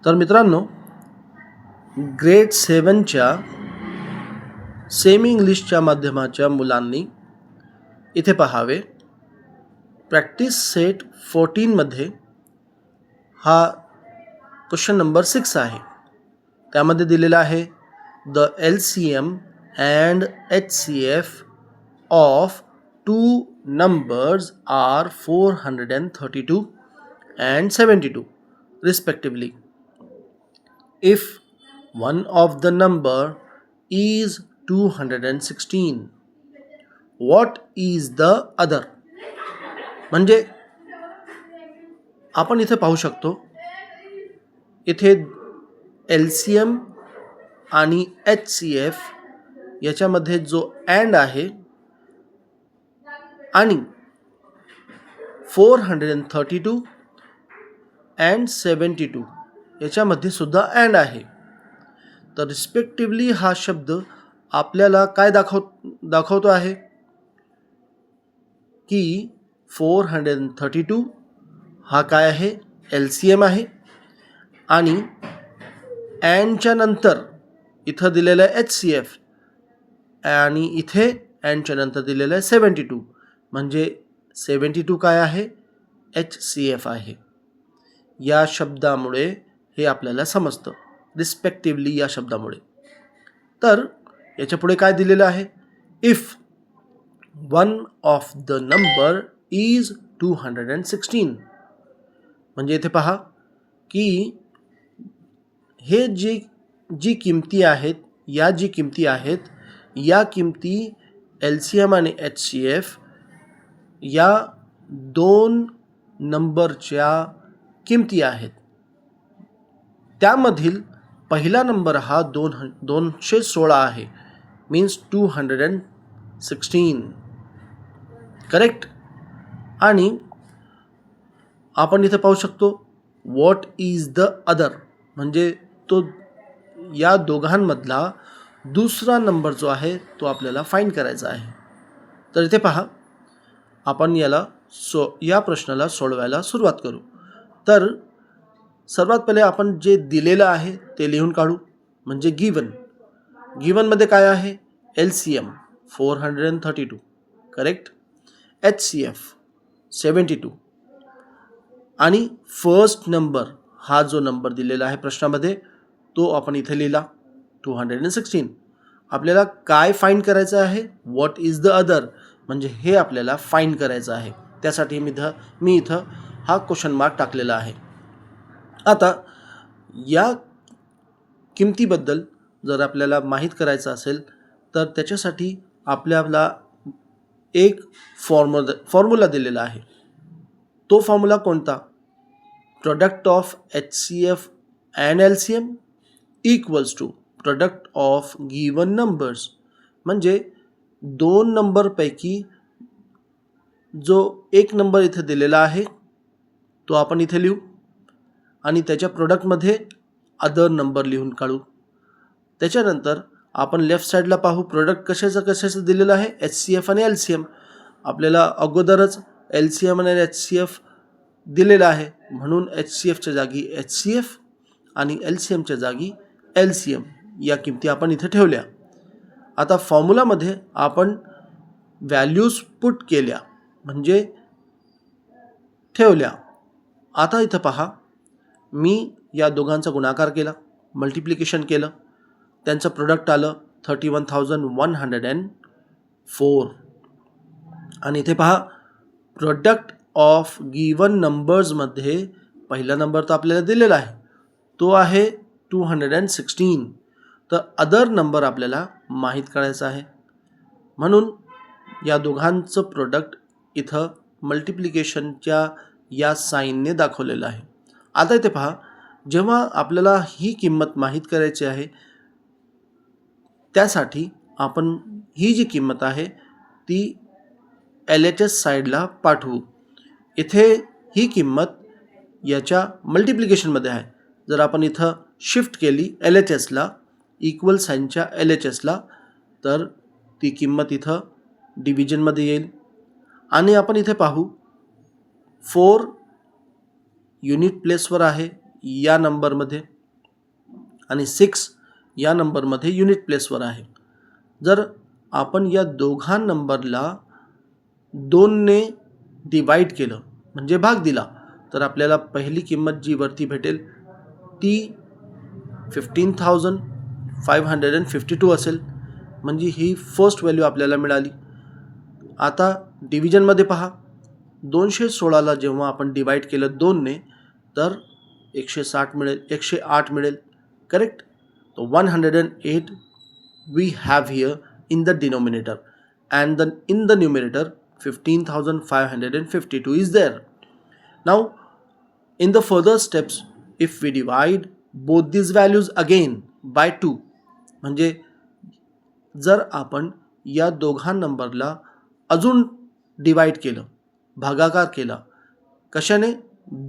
तर मित्रांनो, grade 7च्या semi इंग्लिशच्या माध्यमाच्या मुलांनी इथे पाहावे. प्रॅक्टिस सेट 14 मध्ये हा क्वेश्चन नंबर 6 आहे. त्यामध्ये दिलेला आहे the LCM and HCF of two numbers are 432 and 72 respectively. If one of the number is 216, what is the other? म्हणजे आपण इथे पाहू शकतो, इथे LCM आणि HCF याच्यामध्ये जो अँड आहे आणि 432 and 72 याच्यामध्ये सुद्धा अँड आहे. तर रिस्पेक्टिव्हली हा शब्द आपल्याला काय दाखवतो आहे की 432 हा काय आहे, LCM आहे आणि अँडच्या नंतर इथं दिलेलं आहे HCF आणि इथे अँडच्या नंतर दिलेलं आहे 72, म्हणजे 72 काय आहे, HCF आहे. या शब्दामुळे हे आपल्याला समजतं, रिस्पेक्टिव्हली या शब्दामुळे. तर याच्या पुढे काय दिलेलं आहे, if one of the number is 216, म्हणजे इथे पहा की हे जी किमती आहेत, या किमती LCM आणि HCF या दोन नंबरच्या किमती आहेत. त्यामधील पहिला नंबर हा 216 आहे, मीन्स 216, करेक्ट. आणि आपण इथे पाहू शकतो व्हॉट इज द अदर, म्हणजे तो या दोघांमधला दुसरा नंबर जो आहे तो आपल्याला फाइंड करायचा आहे. तर इथे पहा, आपण या प्रश्नाला सोडवायला सुरुवात करू. तर सर्वात पहिले आपण जे दिलेलं आहे ते लिहून काढू, म्हणजे गिव्हनमध्ये काय आहे, LCM 432, करेक्ट, HCF 72 आणि फर्स्ट नंबर हा जो नंबर दिलेला आहे प्रश्नामध्ये तो आपण इथे लिहिला 216. आपल्याला काय फाइंड करायचं आहे, व्हॉट इज द अदर, म्हणजे हे आपल्याला फाइंड करायचं आहे. त्यासाठी मी इथं हा क्वेश्चन मार्क टाकलेला आहे. आता या किमतीबद्दल जर आपल्याला माहीत करायचं असेल तर त्याच्यासाठी आपल्याला एक फॉर्म्युला दिलेला आहे. तो फॉर्म्युला कोणता, product of HCF and LCM equals to product of given numbers, म्हणजे दोन नंबरपैकी जो एक नंबर इथे दिलेला आहे तो आपण इथे लिहू आणि त्याच्या प्रोडक्टमध्ये अदर नंबर लिहून काढू. त्याच्यानंतर आपण लेफ्ट साईडला पाहू प्रोडक्ट कशाचं दिलेलं आहे, HCF आणि LCM. आपल्याला अगोदरच LCM आणि HCF दिलेलं आहे, म्हणून HCFच्या जागी HCF आणि LCMच्या जागी LCM या किमती आपण इथे ठेवल्या. आता फॉर्म्युलामध्ये आपण व्हॅल्यूज पुट केल्या, म्हणजे ठेवल्या. आता इथं पहा, मी या दोघांचा गुणाकार केला, मल्टिप्लिकेशन केलं, त्यांचं प्रोडक्ट आलं 31,104. आणि इथे पहा प्रोडक्ट ऑफ गिवन नंबर्समध्ये पहिला नंबर तर आपल्याला दिलेला आहे, तो आहे 216. तर अदर नंबर आपल्याला माहीत करायचा आहे, म्हणून या दोघांचं प्रोडक्ट इथं मल्टिप्लिकेशनच्या या साईनने दाखवलेलं आहे. आता इथे पहा, जेव्हा आपल्याला ही किंमत माहीत करायची आहे त्यासाठी आपण ही जी किंमत आहे ती LHS साईडला पाठवू. इथे ही किंमत याच्या मल्टिप्लिकेशनमध्ये आहे. जर आपण इथं शिफ्ट केली LHSला, इक्वल साईनच्या LHSला, तर ती किंमत इथं डिव्हिजनमध्ये येईल. आणि आपण इथे पाहू 4 युनिट प्लेसवर आहे या नंबरमध्ये, आणि 6 या नंबरमध्ये युनिट प्लेसवर आहे. जर आपण या दोघा नंबरला 2ने डिवाईड केलं म्हणजे भाग दिला तर आपल्याला पहिली किंमत जी वरती भेटेल ती 15,552 असेल, म्हणजे ही फर्स्ट व्हॅल्यू आपल्याला मिळाली. आता डिव्हिजनमध्ये पहा, 216ला जेव्हा आपण डिवाईड केलं 2ने तर 108 मिळेल. करेक्ट. तो 108 we have here in the denominator and then in the numerator 15,552 is there. Now in the further steps if we divide both these values again by 2 म्हणजे जर आपण या दोघा नंबरला अजून डिवाइड केलं, भागाकार केला, कशाने?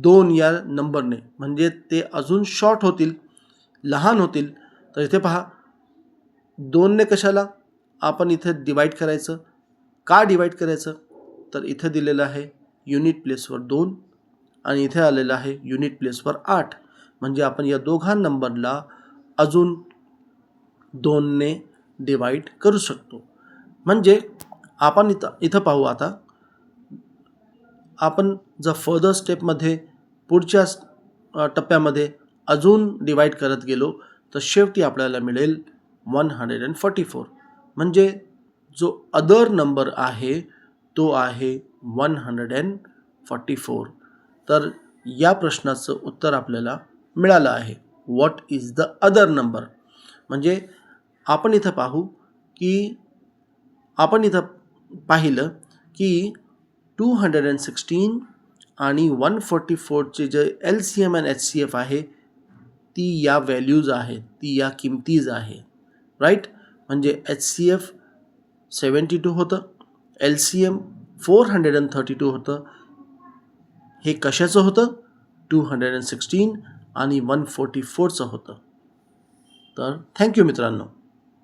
2 या नंबरने, म्हणजे ते अजून शॉर्ट होतील, लहान होतील. तर इथे पहा 2ने कशाला आपण इथे डिवाइड करायचं, का डिवाइड करायचं? तर इथे दिलेलं आहे युनिट प्लेसवर 2 आणि इथे आलेलं आहे युनिट प्लेसवर 8, म्हणजे आपण या दोघा नंबरला अजून 2ने डिवाइड करू शकतो. म्हणजे आपण इथं पाहू. आता आपण जर फर्दर स्टेपमध्ये पुढच्या टप्प्यामध्ये अजून डिवाइड करत गेलो तर शेवटी आपल्याला मिळेल 144, म्हणजे जो अदर नंबर आहे तो आहे 144. तर या प्रश्नाचं उत्तर आपल्याला मिळालं आहे. What is the other number? म्हणजे आपण इथं पाहू की आपण इथं पाहिलं की 216 आणि 144चे जे LCM आणि HCF आहे ती या व्हॅल्यूज आहेत, ती या किमतीज आहे. राईट. म्हणजे HCF 72 होतं, LCM 432 होतं. हे कशाचं होतं? 216 आणि 144चं होतं. तर थँक्यू मित्रांनो.